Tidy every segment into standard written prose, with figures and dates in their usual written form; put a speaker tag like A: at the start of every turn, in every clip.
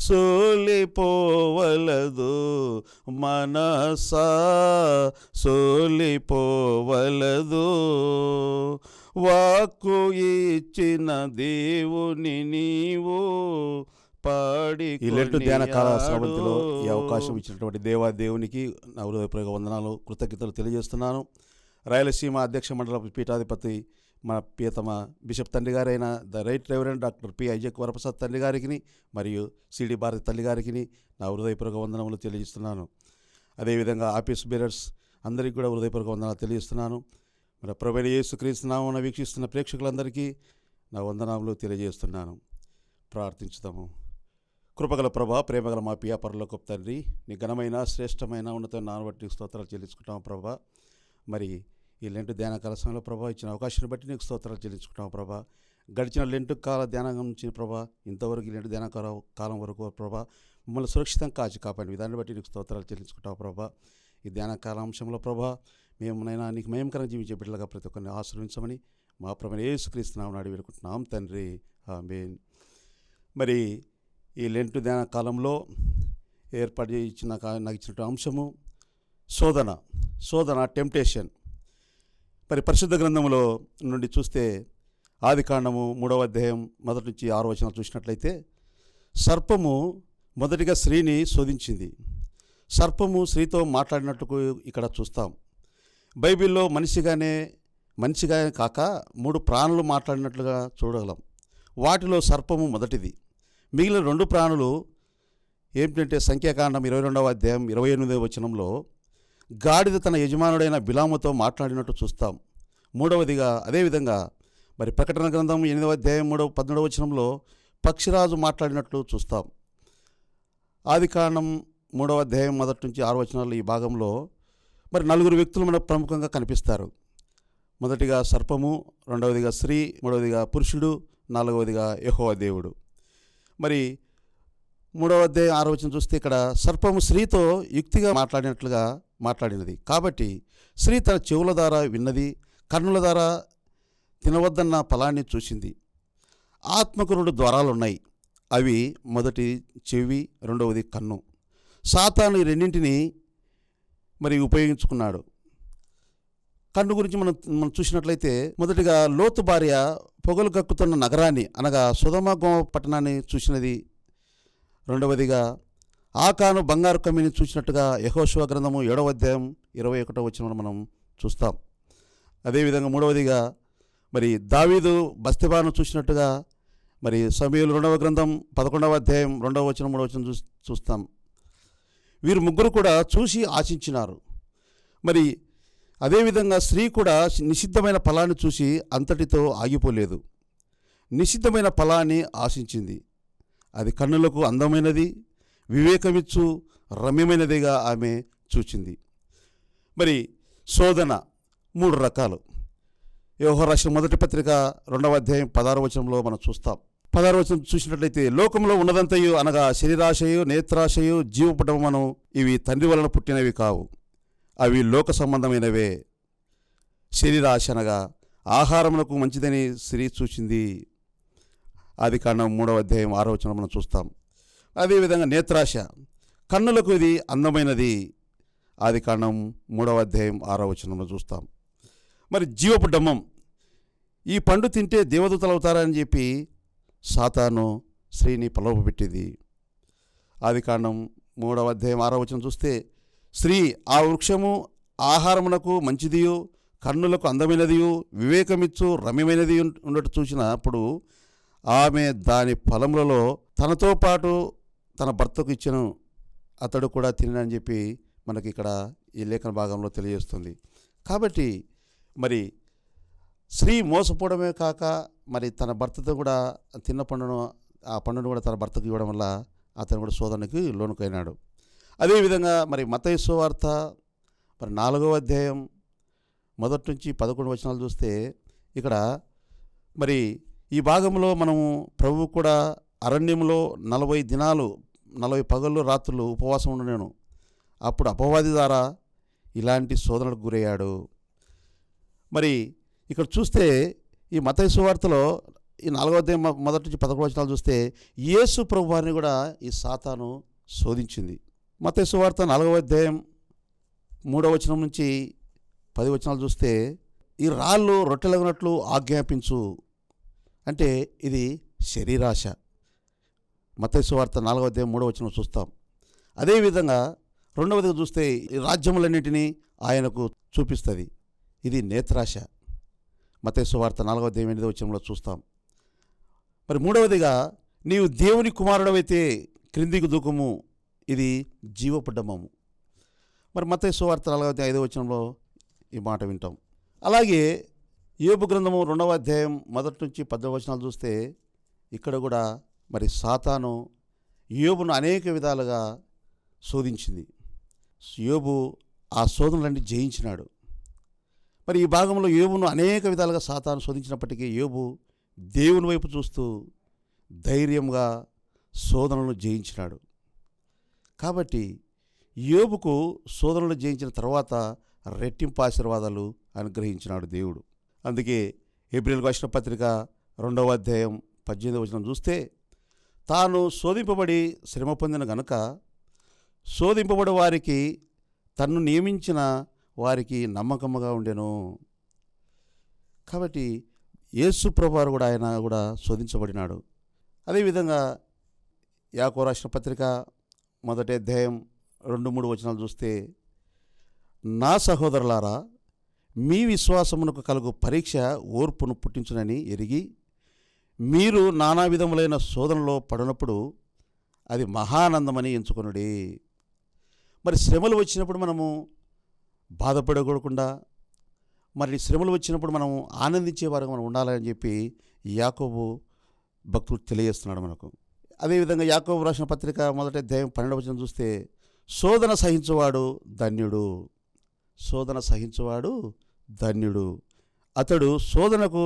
A: సోలిపోవలదు, మనసా సోలిపోవలదు. వాక్కు ఇచ్చిన దేవుని నీవు పాడి.
B: ఈ లెంటు ధ్యాన కాల శ్రవంతిలో ఈ అవకాశం ఇచ్చినటువంటి దేవునికి నా హృదయపూర్వక వందనాలు, కృతజ్ఞతలు తెలియజేస్తున్నాను. రాయలసీమ అధ్యక్ష మండల పీఠాధిపతి మన ప్రియతమ బిషప్ తండ్రి గారైన the right reverend doctor P Isaac Varaprasad తండ్రి గారికి మరియు సిడి భారతి తల్లి గారికి నా హృదయపూర్వక వందనములు తెలియజేస్తున్నాను. అదేవిధంగా ఆఫీస్ బేరర్స్ అందరికీ కూడా హృదయపూర్వక వందనాలు తెలియజేస్తున్నాను. మన ప్రభువైన యేసుక్రీస్తు నామమున వీక్షిస్తున్న ప్రేక్షకులందరికీ నా వందనములు తెలియజేస్తున్నాను. ప్రార్థించుదాము. కృపగల ప్రభా, ప్రేమగల మా పియా పరలోకపు తండ్రి, నీ ఘనమైన శ్రేష్టమైన ఉన్నతమైన నామమును బట్టి స్తోత్రాలు చెల్లించుకుంటాము ప్రభా. మరి ఈ లెంటు ధ్యాన కాల సమయంలో ప్రభా ఇచ్చిన అవకాశాన్ని బట్టి నీకు స్తోత్రాలు చెల్లించుకుంటాము ప్రభా. గడిచిన లెంటు కాల ధ్యానం నుంచి ప్రభా ఇంతవరకు ఈ లెంటు ధ్యాన కాలం వరకు ప్రభా మమ్మల్ని సురక్షితంగా కాపాడిన విధాన్ని బట్టి నీకు స్తోత్రాలు చెల్లించుకుంటాము ప్రభా. ఈ ధ్యాన కాలాంశంలో ప్రభా మేమునైనా నీకు మయంకరంగా జీవించే బిడ్డలుగా ప్రతి ఒక్కరిని ఆశ్రయించమని మా ప్రభువైన యేసుక్రీస్తు నామమున అడిగి వేడుకుంటున్నాం తండ్రి, ఆమేన్. మరి ఈ లెంటు ధ్యాన కాలంలో ఏర్పాటు నాకు ఇచ్చినటువంటి అంశము శోధన టెంప్టేషన్. మరి పరిశుద్ధ గ్రంథంలో నుండి చూస్తే ఆదికాండము 3వ అధ్యాయం 1 నుంచి 6 వచనాలు చూసినట్లయితే, సర్పము మొదటిగా స్త్రీని శోధించింది. సర్పము స్త్రీతో మాట్లాడినట్టుకు ఇక్కడ చూస్తాం. బైబిల్లో మనిషిగా కాక 3 ప్రాణులు మాట్లాడినట్లుగా చూడగలం. వాటిలో సర్పము మొదటిది. మిగిలిన 2 ప్రాణులు ఏమిటంటే సంఖ్యాకాండం 22వ అధ్యాయం 28వ వచనంలో గాడిద తన యజమానుడైన బిలాముతో మాట్లాడినట్టు చూస్తాం. 3వదిగా అదేవిధంగా మరి ప్రకటన గ్రంథం 8వ అధ్యాయం 13వ వచనంలో పక్షిరాజు మాట్లాడినట్లు చూస్తాం. ఆదికాండం 3వ అధ్యాయం 1 నుంచి 6 వచనాలు ఈ భాగంలో మరి 4 వ్యక్తులు మనకు ప్రముఖంగా కనిపిస్తారు. మొదటిగా సర్పము, 2వదిగా స్త్రీ, 3వదిగా పురుషుడు, 4వదిగా యెహోవా దేవుడు. మరి 3వ అధ్యాయం 6వ వచనం చూస్తే ఇక్కడ సర్పము స్త్రీతో యుక్తిగా మాట్లాడినది. కాబట్టి స్త్రీ తన చెవుల ద్వారా విన్నది, కన్నుల ద్వారా తినవద్దన్న ఫలాన్ని చూసింది. ఆత్మకు 2 ద్వారాలు ఉన్నాయి. అవి మొదటి చెవి, 2వది కన్ను. సాతాను ఈ రెండింటిని మరి ఉపయోగించుకున్నాడు. కన్ను గురించి మనం చూసినట్లయితే మొదటిగా లోతు భార్య పొగలు కక్కుతున్న నగరాన్ని అనగా సొదొమ గొమొర్రా పట్టణాన్ని చూసినది. 2వదిగా ఆకాను బంగారు కమ్మిని చూసినట్టుగా యెహోషువ గ్రంథము 7వ అధ్యాయం 21వ వచనంలో మనం చూస్తాం. అదేవిధంగా 3వదిగా మరి దావీదు బత్షెబను చూసినట్టుగా మరి సమూయేలు 2వ గ్రంథం 11వ అధ్యాయం 2వ వచనం 3వ వచనం చూస్తాం. వీరు ముగ్గురు కూడా చూసి ఆశించినారు. మరి అదేవిధంగా స్త్రీ కూడా నిషిద్ధమైన ఫలాన్ని చూసి అంతటితో ఆగిపోలేదు. నిషిద్ధమైన ఫలాన్ని ఆశించింది. అది కన్నులకు అందమైనది, వివేకమిచ్చు రమ్యమైనదిగా ఆమె చూచింది. మరి శోధన 3 రకాలు. యోహోను రాసిన మొదటి పత్రిక 2వ అధ్యాయం 16వ వచనంలో మనం చూస్తాం. 16వ వచనం చూసినట్లయితే, లోకంలో ఉన్నదంతయు అనగా శరీరాశయు, నేత్రాశయు, జీవపటమను ఇవి తండ్రి వలన పుట్టినవి కావు, అవి లోక సంబంధమైనవే. శరీరాశ అనగా ఆహారమునకు మంచిదని స్త్రీ చూసింది. ఆదికాండం 3వ అధ్యాయం 6వ వచనం మనం చూస్తాం. అదేవిధంగా నేత్రాశ, కన్నులకు ఇది అందమైనది. ఆదికాండం 3వ అధ్యాయం 6వ వచనంలో చూస్తాం. మరి జీవపు డమ్మం, ఈ పండు తింటే దేవదూతలు అవుతారని చెప్పి సాతాను స్త్రీని ప్రలోభపెట్టింది. ఆదికాండం 3వ అధ్యాయం 6వ వచనం చూస్తే, స్త్రీ ఆ వృక్షము ఆహారమునకు మంచిదియు, కన్నులకు అందమైనదియు, వివేకమిచ్చు రమ్యమైనది ఉన్నట్టు చూసినప్పుడు ఆమె దాని ఫలములలో తనతో పాటు తన భర్తకు ఇచ్చను, అతడు కూడా తినని చెప్పి మనకి ఇక్కడ ఈ లేఖన భాగంలో తెలియజేస్తుంది. కాబట్టి మరి స్త్రీ మోసపోవడమే కాక మరి తన భర్తతో కూడా తిన్న ఆ పండును కూడా తన భర్తకు ఇవ్వడం వల్ల అతను కూడా శోధనకి లోనుకైనాడు. అదేవిధంగా మరి మత్తయి సువార్త మరి 4వ అధ్యాయం 1 నుంచి 11 వచనాలు చూస్తే ఇక్కడ మరి ఈ భాగంలో మనము ప్రభువు కూడా అరణ్యంలో 40 దినాలు 40 పగళ్ళు రాత్రులు ఉపవాసం ఉండలేను. అప్పుడు అపవాది ద్వారా ఇలాంటి శోధనలకు గురయ్యాడు. మరి ఇక్కడ చూస్తే ఈ మత్తయి సువార్తలో ఈ 4వ అధ్యాయం మొదటి నుంచి 11 వచనాలు చూస్తే యేసు ప్రభు వారిని కూడా ఈ సాతాను శోధించింది. మత్తయి సువార్త 4వ అధ్యాయం 3వ వచనం నుంచి 10 వచనాలు చూస్తే ఈ రాళ్ళు రొట్టెలగునట్లు ఆజ్ఞాపించు అంటే ఇది శరీరాశ. మత్తయి సువార్త 4వ అధ్యాయం 3వ వచనం చూస్తాం. అదేవిధంగా 2వదిగా చూస్తే ఈ రాజ్యములన్నింటినీ ఆయనకు చూపిస్తుంది, ఇది నేత్రాశ. మత్తయి సువార్త 4వ అధ్యాయం 8వ వచనంలో చూస్తాం. మరి 3వదిగా నీవు దేవుని కుమారుడవైతే క్రిందికి దూకము, ఇది జీవపుడ్డమము. మరి మత్తయి సువార్త 4వ అధ్యాయం 5వ వచనంలో ఈ మాట వింటాం. అలాగే యోబు గ్రంథము 2వ అధ్యాయం 1 నుంచి 10వ వచనాలు చూస్తే ఇక్కడ కూడా మరి సాతాను యోబును అనేక విధాలుగా శోధించింది. యోబు ఆ శోధనలన్నీ జయించినాడు. మరి ఈ భాగంలో యోబును అనేక విధాలుగా సాతాను శోధించినప్పటికీ యోబు దేవుని వైపు చూస్తూ ధైర్యంగా శోధనలను జయించినాడు. కాబట్టి యోబుకు శోధనలు జయించిన తర్వాత రెట్టింపు ఆశీర్వాదాలు అనుగ్రహించినాడు దేవుడు. అందుకే హెబ్రీయులకు రాసిన పత్రిక 2వ అధ్యాయం 18వ వచనం చూస్తే తాను శోధింపబడి శ్రమ పొందిన గనుక శోధింపబడి వారికి తన్ను నియమించిన వారికి నమ్మకముగా ఉండెను. కాబట్టి యేసు ప్రభువారు కూడా ఆయన కూడా శోధించబడినాడు. అదేవిధంగా యాకోబు రాసిన పత్రిక 1వ అధ్యాయం 2-3 వచనాలు చూస్తే నా సహోదరులారా, మీ విశ్వాసమునకు కలుగు పరీక్ష ఓర్పును పుట్టించునని ఎరిగి మీరు నానా విధములైన శోధనలో పడినప్పుడు అది మహానందమని ఎంచుకొనుడి. మరి శ్రమలు వచ్చినప్పుడు మనము బాధపడకూడకుండా, మరి శ్రమలు వచ్చినప్పుడు మనం ఆనందించే వారికి మనం ఉండాలని చెప్పి యాకోబు భక్తుడు తెలియజేస్తున్నాడు మనకు. అదేవిధంగా యాకోబు రాసిన పత్రిక 1వ అధ్యాయం 12వ వచనం చూస్తే శోధన సహించువాడు ధన్యుడు, శోధన సహించువాడు ధన్యుడు. అతడు శోధనకు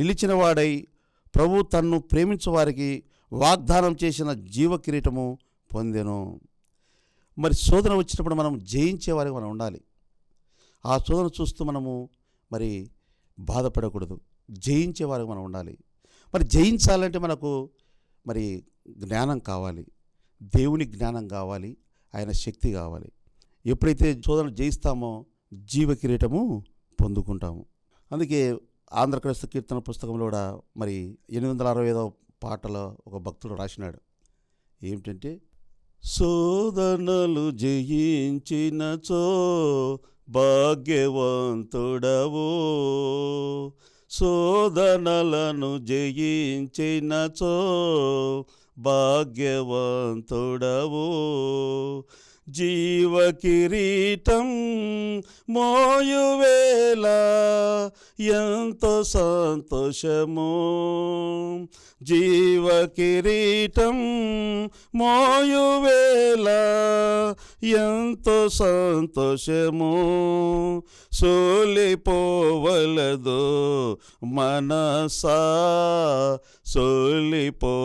B: నిలిచిన వాడై ప్రభు తన్ను ప్రేమించు వారికి వాగ్దానం చేసిన జీవ కిరీటము పొందెను. మరి శోధన వచ్చినప్పుడు మనం జయించే వారికి మనం ఉండాలి. ఆ శోధన చూస్తూ మనము మరి బాధపడకూడదు, జయించే వారికి మనం ఉండాలి. మరి జయించాలంటే మనకు మరి జ్ఞానం కావాలి, దేవుని జ్ఞానం కావాలి, ఆయన శక్తి కావాలి. ఎప్పుడైతే శోధన జయిస్తామో జీవ కిరీటము పొందుకుంటాము. అందుకే ఆంధ్రక్రైస్తవ కీర్తన పుస్తకంలో కూడా మరి 865వ పాటలో ఒక భక్తుడు రాసినాడు. ఏమిటంటే శోధనలు జయించినచో భాగ్యవంతుడవు, శోధనలను జయించినచో భాగ్యవంతుడవు, జీవ కిరీటం మోయువేళ ఎంతో సంతోషము, జీవ కిరీటం మోయువేళ ఎంతో సంతోషము, సోలిపోవలదు మనసా సోలిపోవలదు,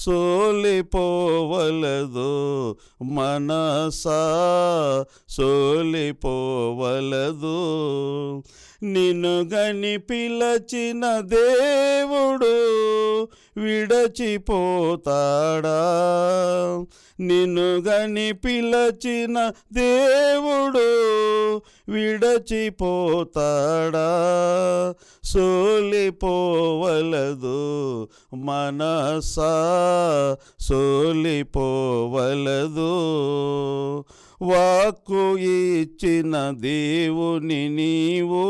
B: సోలిపోవలదు మనసా సోలిపోవలదు, నిన్ను గని పిలచిన దేవుడు విడచిపోతాడా, నిన్ను గని పిలచిన దేవుడు విడచిపోతాడా, సోలిపోవలదు మనసా సోలిపోవలదు, వాక్కు ఇచ్చిన దేవుని నీవు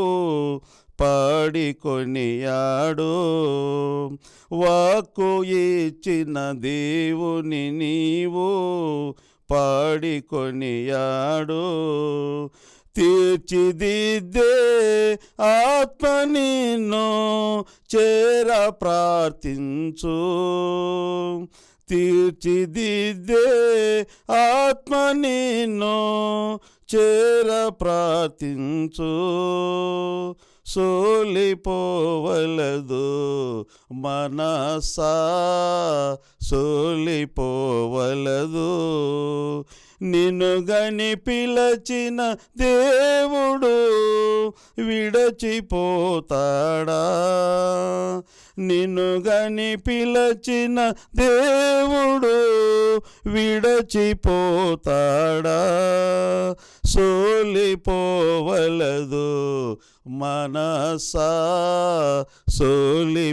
B: పాడికొనియాడు, వాక్కు ఇచ్చిన దేవుని నీవు పాడికొనియాడు, తీర్చిదిద్దే ఆత్మ నిన్ను చేర ప్రార్థించు, తీర్చిదిద్దే ఆత్మ నిన్ను చేర ప్రార్థించు, సోలిపోవలదు మనసా సోలిపోవలదు,
A: నిన్ను గని పిలచిన దేవుడు విడచిపోతాడా? నిన్ను గని పిలచిన దేవుడు విడచిపోతాడా? సోలిపోవలదు మనసా, సోలిపోవలదు.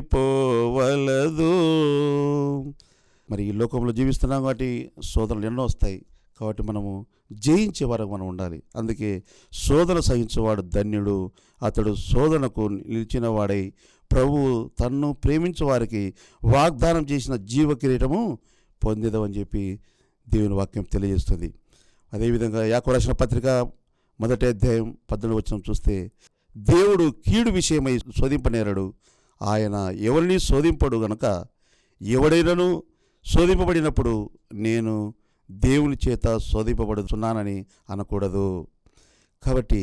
A: మరి ఈ లోకంలో జీవిస్తున్నాం కాబట్టి శోధనలు ఎన్నో వస్తాయి. కాబట్టి మనము జయించే వరకు మనం ఉండాలి. అందుకే శోధన సహించేవాడు ధన్యుడు, అతడు శోధనకు నిలిచిన వాడై ప్రభువు తన్ను ప్రేమించే వారికి వాగ్దానం చేసిన జీవ కిరీటము పొందేదమని చెప్పి దేవుని వాక్యం తెలియజేస్తుంది. అదేవిధంగా యాకోబు రాసిన పత్రిక 1వ అధ్యాయం 18వ వచనం చూస్తే, దేవుడు కీడు విషయమై శోధింపనేరడు, ఆయన ఎవరిని శోధింపడు గనుక ఎవడైనాను శోధింపబడినప్పుడు నేను దేవుని చేత శోధింపబడుతున్నానని అనకూడదు. కాబట్టి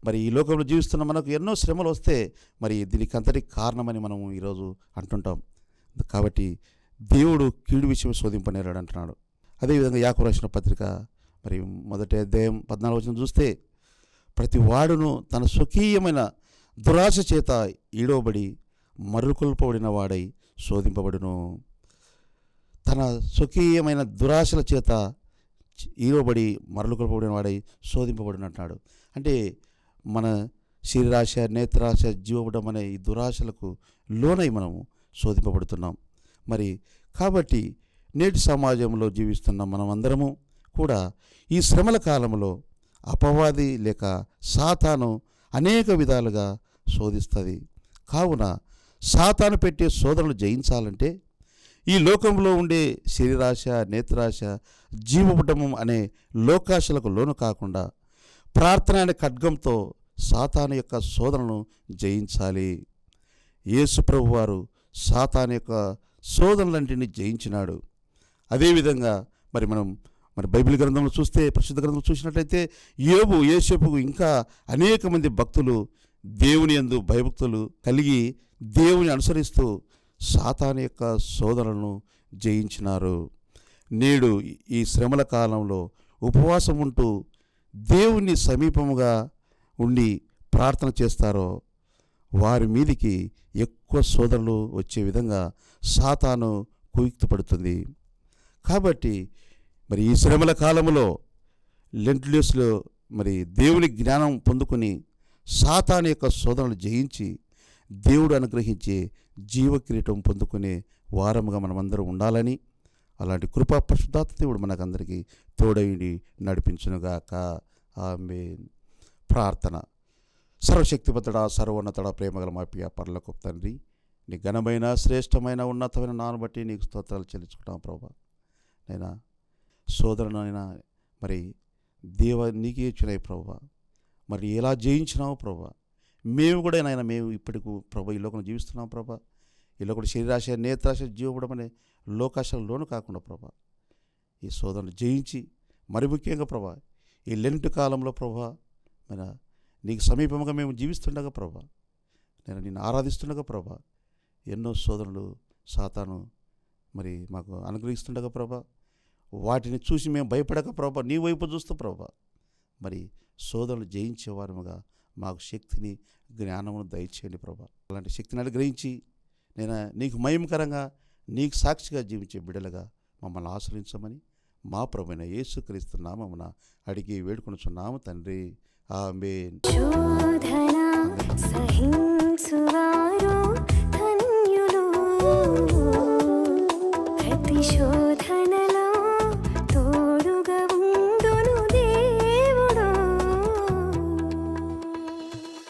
A: మరి ఈ లోకంలో జీవిస్తున్న మనకు ఎన్నో శ్రమలు వస్తే మరి దీనికి అంతటికి కారణమని మనం ఈరోజు అంటుంటాం. కాబట్టి దేవుడు కీడు విషయం శోధింపనేరాడు అంటున్నాడు. అదేవిధంగా యాకోబు రాసిన పత్రిక మరి 1వ అధ్యాయం 14వ వచనం చూస్తే, ప్రతి వాడును తన స్వకీయమైన దురాశ చేత ఈడవబడి మరుకొల్పబడిన వాడై శోధింపబడును. తన స్వకీయమైన దురాశల చేత ఈడవబడి మరలుకొల్పబడిన వాడై శోధింపబడిన అంటున్నాడు. అంటే మన శరీరాశ, నేత్రాశ, జీవబడం అనే ఈ దురాశలకు లోనై మనము శోధింపబడుతున్నాం. మరి కాబట్టి నేటి సమాజంలో జీవిస్తున్న మనం అందరము కూడా ఈ శ్రమల కాలంలో అపవాది లేక సాతాను అనేక విధాలుగా శోధిస్తుంది. కావున సాతాను పెట్టే శోధనలు జయించాలంటే ఈ లోకంలో ఉండే శరీరాశ, నేత్రాశ, జీవబుటము అనే లోకాశలకు లోను కాకుండా ప్రార్థన అనే ఖడ్గంతో సాతాను యొక్క శోధనను జయించాలి. యేసు ప్రభువారు సాతాను యొక్క శోధనలన్నింటినీ జయించినాడు. అదేవిధంగా మనం బైబిల్ గ్రంథంలో చూస్తే, పరిశుద్ధ గ్రంథంలో చూసినట్లయితే యోబు, యోసేపుకు ఇంకా అనేక మంది భక్తులు దేవుని యందు భయభక్తులు కలిగి దేవుని అనుసరిస్తూ సాతాను యొక్క శోధనలను జయించినారు. నేడు ఈ శ్రమల కాలంలో ఉపవాసం ఉంటూ దేవుని సమీపముగా ఉండి ప్రార్థన చేస్తారో వారి మీదికి ఎక్కువ శోధనలు వచ్చే విధంగా సాతాను కుయుక్తపడుతుంది. కాబట్టి మరి ఈ శ్రమల కాలంలో లెంట్ డేస్లో మరి దేవుని జ్ఞానం పొందుకొని సాతాను యొక్క శోధనలు జయించి దేవుడు అనుగ్రహించే జీవ కిరీటం పొందుకునే వారముగా మనమందరం ఉండాలని, అలాంటి కృపా పరిశుద్ధాత్మ దేవుడు మనకందరికీ తోడైండి నడిపించునుగాక. ఆమేన్. ప్రార్థన. సర్వశక్తిమంతుడా, సర్వోన్నతుడా, ప్రేమగల మా ప్రియ పరలోకపు తండ్రి, నీ ఘనమైన, శ్రేష్టమైన, ఉన్నతమైన నాను బట్టి నీకు స్తోత్రాలు చెల్లించుకుంటాం ప్రభా. నైనా సోదరునైనా మరి దేవ నీకే ఇచ్చినాయి ప్రభా. మరి ఎలా జయించినావు ప్రభా. మేము కూడా నాయన మేము ఇప్పటికు ప్రభా ఈ లోకంలో జీవిస్తున్నాం ప్రభా. ఈ లోకంలో శరీరాశ, నేత్రాశ, జీవబడం అనే లోకాశలోను కాకుండా ప్రభా ఈ శోధనలు జయించి మరి ముఖ్యంగా ప్రభా ఈ లెంట్ కాలంలో ప్రభా మన నీకు సమీపంగా మేము జీవిస్తుండగా ప్రభా, నేను నిన్ను ఆరాధిస్తుండగా ప్రభా ఎన్నో శోధనలు సాతాను మరి మాకు అనుగ్రహిస్తుండగా ప్రభా, వాటిని చూసి మేము భయపడక ప్రభా నీ వైపు చూస్తూ ప్రభా మరి శోధనలు జయించేవారముగా మాకు శక్తిని, జ్ఞానమును దయచేయండి ప్రభా. అలాంటి శక్తిని అనుగ్రహించి నేను నీకు మహిమకరంగా, నీకు సాక్షిగా జీవించే బిడ్డలుగా మమ్మల్ని ఆశ్రయించమని మా ప్రభువైన యేసుక్రీస్తు నామమున అడిగి వేడుకొనుచున్నాము తండ్రి. ఆమేన్.
C: శోధన సహించువారు ధన్యులు, ప్రతి శోధన